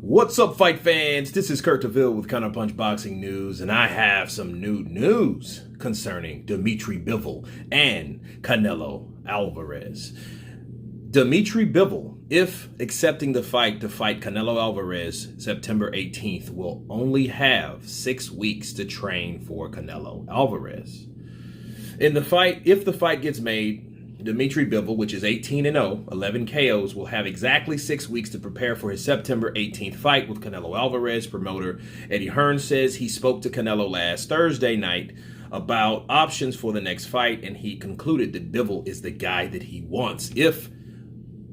What's up, fight fans? This is Bivol with Counterpunch Boxing News, and I have some new news concerning Dmitry Bivol and Canelo Alverez. Dmitry Bivol, if accepting the fight to fight Canelo Alverez September 18th, will only have 6 weeks to train for Canelo Alverez. In the fight, if the fight gets made, Dmitry Bivol, which is 18-0, 11 KOs, will have exactly 6 weeks to prepare for his September 18th fight with Canelo Alverez. Promoter Eddie Hearn says he spoke to Canelo last Thursday night about options for the next fight, and he concluded that Bivol is the guy that he wants.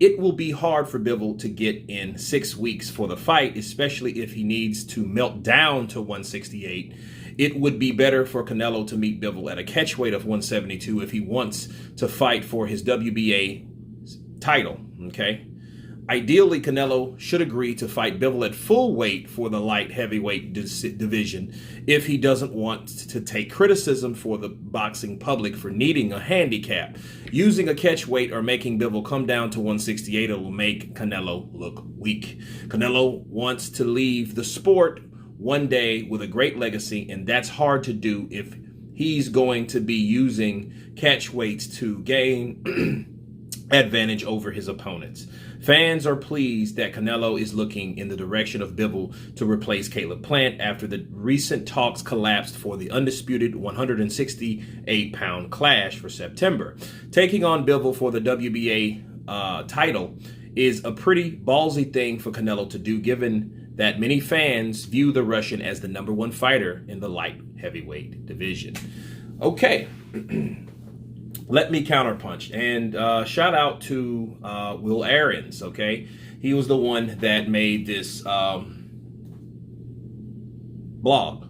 It will be hard for Bivol to get in 6 weeks for the fight, especially if he needs to melt down to 168. It would be better for Canelo to meet Bivol at a catchweight of 172 if he wants to fight for his WBA title, okay? Ideally, Canelo should agree to fight Bivol at full weight for the light heavyweight division if he doesn't want to take criticism for the boxing public for needing a handicap. Using a catchweight or making Bivol come down to 168 will make Canelo look weak. Canelo wants to leave the sport one day with a great legacy, and that's hard to do if he's going to be using catchweights to gain advantage over his opponents. Fans are pleased that Canelo is looking in the direction of Bivol to replace Caleb Plant after the recent talks collapsed for the undisputed 168-pound clash for September. Taking on Bivol for the WBA title is a pretty ballsy thing for Canelo to do, given that many fans view the Russian as the #1 fighter in the light heavyweight division. Okay, let me counterpunch. And shout out to Will Aarons, okay? He was the one that made this blog.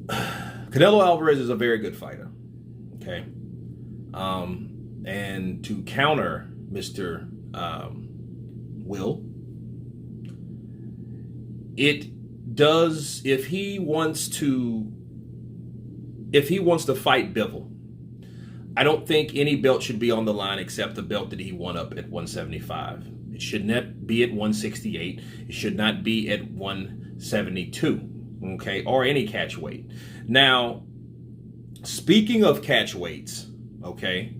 Canelo Alvarez is a very good fighter, okay? And to counter Mr. Will, it does, if he wants to fight Bivol, I don't think any belt should be on the line except the belt that he won up at 175. It should not be at 168. It should not be at 172, okay, or any catch weight. Now, speaking of catch weights, okay,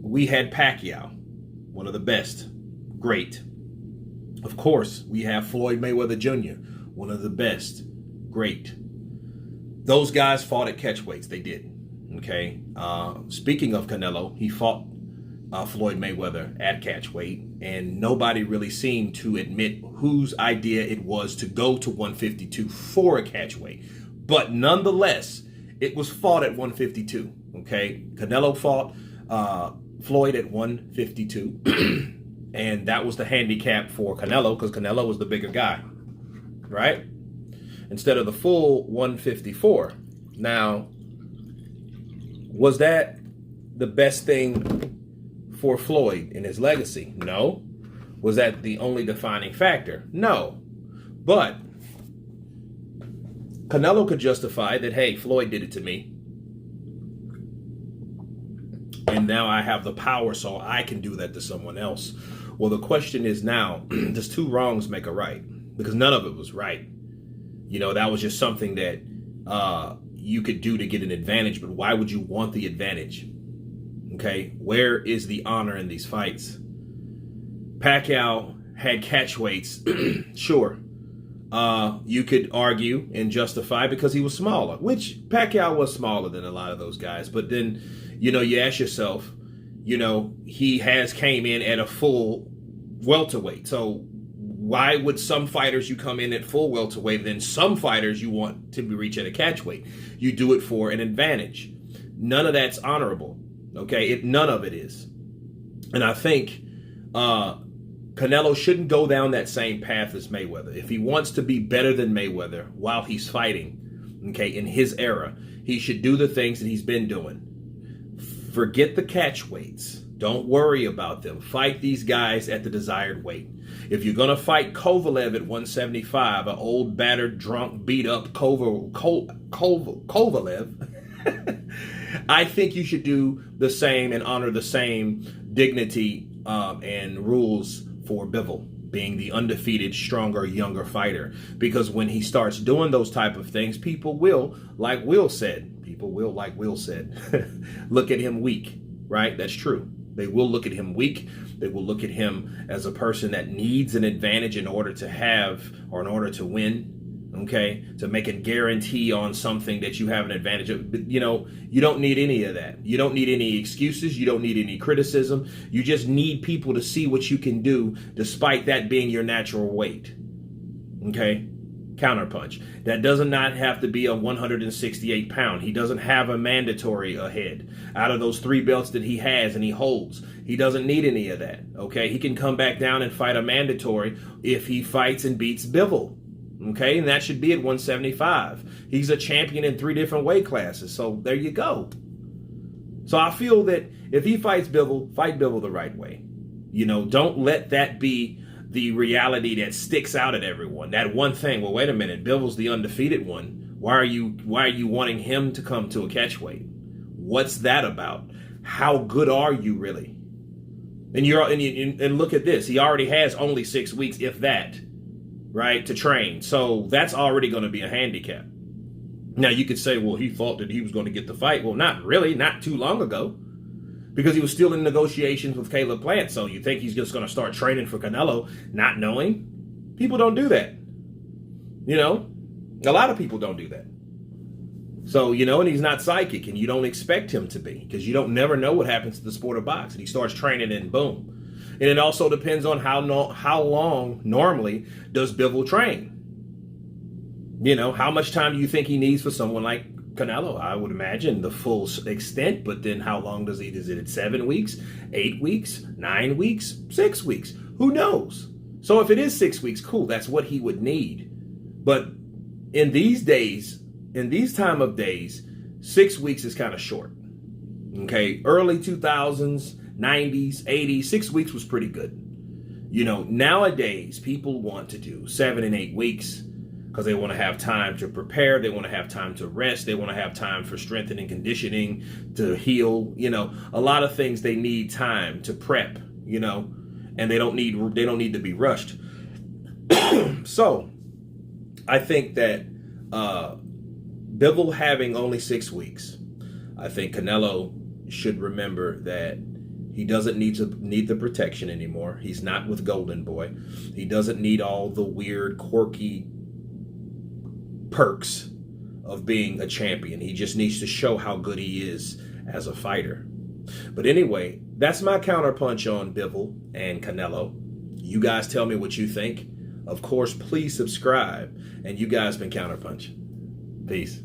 we had Pacquiao, one of the best, great. Of course, we have Floyd Mayweather Jr., one of the best, great. Those guys fought at catchweights. They did. Okay. Speaking of Canelo, he fought Floyd Mayweather at catchweight, and nobody really seemed to admit whose idea it was to go to 152 for a catchweight. But nonetheless, it was fought at 152. Okay. Canelo fought Floyd at 152. And that was the handicap for Canelo because Canelo was the bigger guy, right? Instead of the full 154. Now, was that the best thing for Floyd in his legacy? No. Was that the only defining factor? No. But Canelo could justify that, hey, Floyd did it to me, and now I have the power, so I can do that to someone else. Well, the question is now, does two wrongs make a right? Because none of it was right. You know, that was just something that you could do to get an advantage, but why would you want the advantage? Okay, where is the honor in these fights? Pacquiao had catchweights, sure. You could argue and justify because he was smaller, which Pacquiao was smaller than a lot of those guys. But then, you know, you ask yourself, you know, he has came in at a full welterweight. So why would some fighters you come in at full welterweight, then some fighters you want to reach at a catchweight? You do it for an advantage. None of that's honorable. Okay, none of it is. And I think Canelo shouldn't go down that same path as Mayweather. If he wants to be better than Mayweather while he's fighting, okay, in his era, he should do the things that he's been doing. Forget the catch weights. Don't worry about them. Fight these guys at the desired weight. If you're going to fight Kovalev at 175, an old, battered, drunk, beat-up Kovalev, I think you should do the same and honor the same dignity and rules for Bivol, being the undefeated, stronger, younger fighter. Because when he starts doing those type of things, people will, like Will said, look at him weak, right? That's true. They will look at him weak. They will look at him as a person that needs an advantage in order to have, or in order to win. Okay, to make a guarantee on something that you have an advantage of. But, you know, you don't need any of that. You don't need any excuses. You don't need any criticism. You just need people to see what you can do despite that being your natural weight. Okay, Counterpunch. That does not have to be a 168 pound. He doesn't have a mandatory ahead. Out of those 3 belts that he has and he holds, he doesn't need any of that. Okay, he can come back down and fight a mandatory if he fights and beats Bivol. Okay, and that should be at 175. He's a champion in 3 different weight classes, so there you go. So I feel that if he fights Bivol, fight Bivol the right way. You know, don't let that be the reality that sticks out at everyone. That one thing, well, wait a minute, Bivol's the undefeated one. Why are you wanting him to come to a catchweight? What's that about? How good are you really? And look at this. He already has only 6 weeks, if that, right, to train. So that's already going to be a handicap. Now you could say, well, he thought that he was going to get the fight. Well, not really, not too long ago, because he was still in negotiations with Caleb Plant. So you think he's just going to start training for Canelo, not knowing? People don't do that. You know, a lot of people don't do that. So, you know, and he's not psychic, and you don't expect him to be, because you don't never know what happens to the sport of boxing. He starts training and boom. And it also depends on how long normally does Bivol train. You know, how much time do you think he needs for someone like Canelo? I would imagine the full extent, but then how long does he? Is it 7 weeks, 8 weeks, 9 weeks, 6 weeks? Who knows? So if it is 6 weeks, cool, that's what he would need. But in these days, in these time of days, 6 weeks is kind of short. Okay, early 2000s, 90s, 80s, 6 weeks was pretty good. You know, nowadays people want to do 7 and 8 weeks because they want to have time to prepare. They want to have time to rest. They want to have time for strengthening, conditioning, to heal. You know, a lot of things they need time to prep, you know, and they don't need to be rushed. So I think that Bivol having only 6 weeks, I think Canelo should remember that he doesn't need the protection anymore. He's not with Golden Boy. He doesn't need all the weird, quirky perks of being a champion. He just needs to show how good he is as a fighter. But anyway, that's my counterpunch on Bivol and Canelo. You guys tell me what you think. Of course, please subscribe. And you guys been Counterpunch. Peace.